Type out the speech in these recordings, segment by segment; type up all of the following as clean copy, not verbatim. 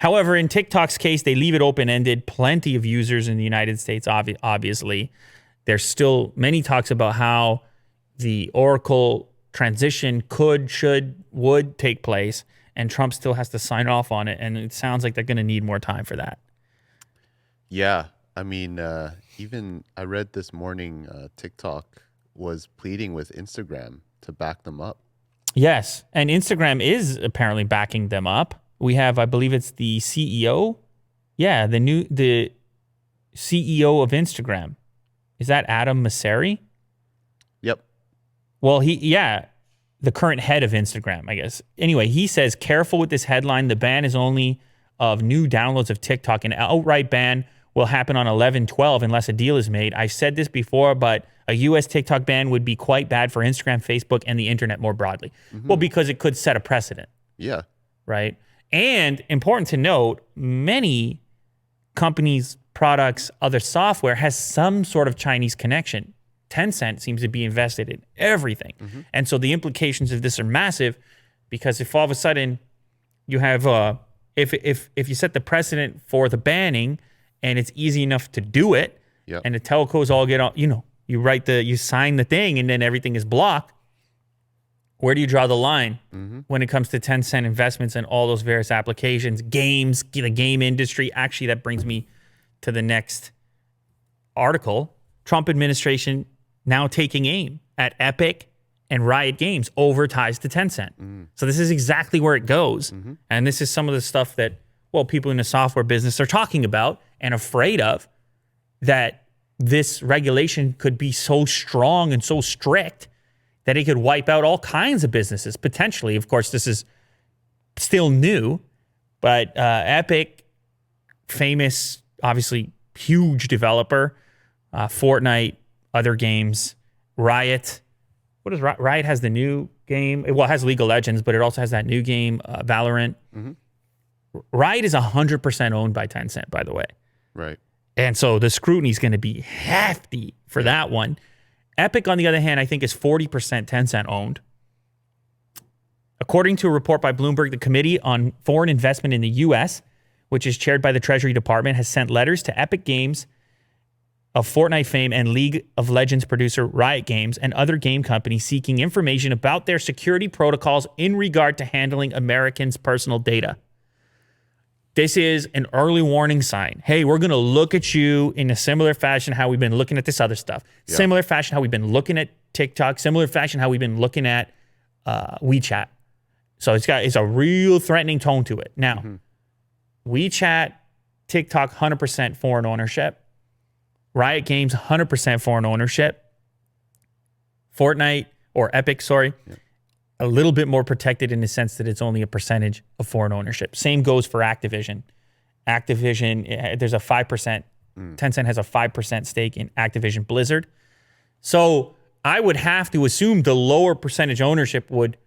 However, in TikTok's case, they leave it open-ended. Plenty of users in the United States, obviously. There's still many talks about how the Oracle transition could, should, would take place, and Trump still has to sign off on it, and it sounds like they're going to need more time for that. Yeah, I mean, even I read this morning, TikTok was pleading with Instagram to back them up. Yes, and Instagram is apparently backing them up. We have, I believe it's the CEO. Yeah, the CEO of Instagram. Is that Adam Mosseri? Yep. Well, the current head of Instagram, I guess. Anyway, he says, careful with this headline. The ban is only of new downloads of TikTok. An outright ban will happen on 11/12 unless a deal is made. I've said this before, but a U.S. TikTok ban would be quite bad for Instagram, Facebook, and the internet more broadly. Well, because it could set a precedent. Yeah. Right? And important to note, many companies, products, other software has some sort of Chinese connection. Tencent seems to be invested in everything. And so the implications of this are massive, because if all of a sudden you have, if you set the precedent for the banning and it's easy enough to do it, and the telcos all get on, you sign the thing and then everything is blocked, where do you draw the line when it comes to Tencent investments in all those various applications, games, the game industry? Actually, that brings me to the next article. Trump administration now taking aim at Epic and Riot Games over ties to Tencent. So this is exactly where it goes. And this is some of the stuff that, people in the software business are talking about and afraid of, that this regulation could be so strong and so strict that it could wipe out all kinds of businesses, potentially. Of course, this is still new, but Epic, famous, obviously huge developer, Fortnite, other games, Riot. What is Riot has the new game? Well, it has League of Legends, but it also has that new game, Valorant. Riot is 100% owned by Tencent, by the way. Right. And so the scrutiny is going to be hefty for that one. Epic, on the other hand, I think is 40% Tencent owned. According to a report by Bloomberg, the Committee on Foreign Investment in the U.S., which is chaired by the Treasury Department, has sent letters to Epic Games of Fortnite fame and League of Legends producer Riot Games and other game companies seeking information about their security protocols in regard to handling Americans' personal data. This is an early warning sign. Hey, we're going to look at you in a similar fashion how we've been looking at this other stuff. Yeah. Similar fashion how we've been looking at TikTok. Similar fashion how we've been looking at WeChat. So it's a real threatening tone to it. Now, WeChat, TikTok, 100% foreign ownership. Riot Games, 100% foreign ownership. Fortnite, or Epic, sorry. Yeah. A little bit more protected in the sense that it's only a percentage of foreign ownership. Same goes for Activision. Activision, there's a 5%. Tencent has a 5% stake in Activision Blizzard. So I would have to assume the lower percentage ownership wouldn't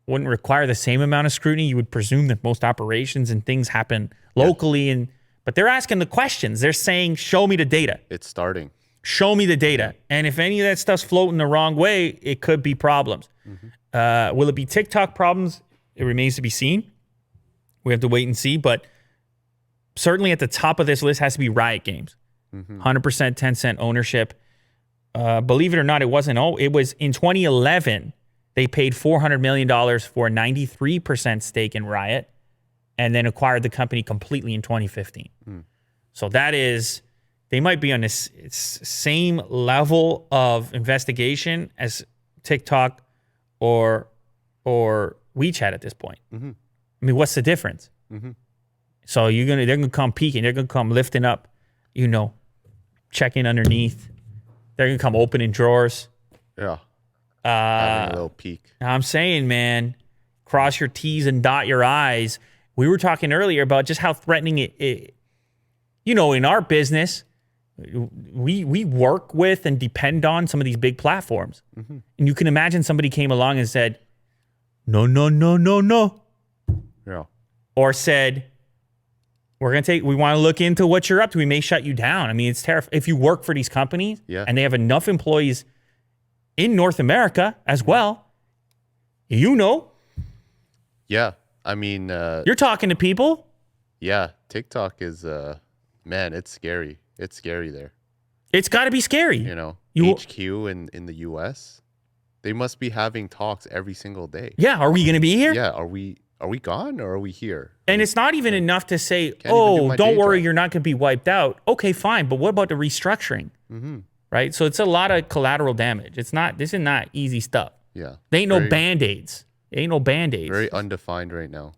require the same amount of scrutiny. You would presume that most operations and things happen locally, but they're asking the questions. They're saying, show me the data. It's starting. Show me the data. And if any of that stuff's floating the wrong way, it could be problems. Will it be TikTok problems? It remains to be seen. We have to wait and see. But certainly at the top of this list has to be Riot Games. 100% Tencent ownership. Believe it or not, it wasn't. It was in 2011. They paid $400 million for a 93% stake in Riot and then acquired the company completely in 2015. So that is, they might be on this same level of investigation as TikTok or WeChat at this point. I mean, what's the difference? So they're gonna come peeking. They're gonna come lifting up, checking underneath. They're gonna come opening drawers. Yeah. Having a little peek. I'm saying, man, cross your T's and dot your I's. We were talking earlier about just how threatening it in our business, we work with and depend on some of these big platforms. And you can imagine somebody came along and said, no. Yeah. Or said, we want to look into what you're up to. We may shut you down. I mean, it's terrifying. If you work for these companies and they have enough employees in North America as well, Yeah. I mean, you're talking to people. Yeah, TikTok is man, it's scary. It's scary there. It's got to be scary. You know, You, HQ in the US, they must be having talks every single day. yeah. Are we going to be here? Yeah, are we gone or are we here? And it's not even enough to say, Can't even do oh, my don't day worry, job. you're not going to be wiped out. Okay, fine. But what about the restructuring? Right? So it's a lot of collateral damage. This is not easy stuff. Yeah. They ain't no Very- Band-Aids. It ain't no Band-Aids. Very undefined right now.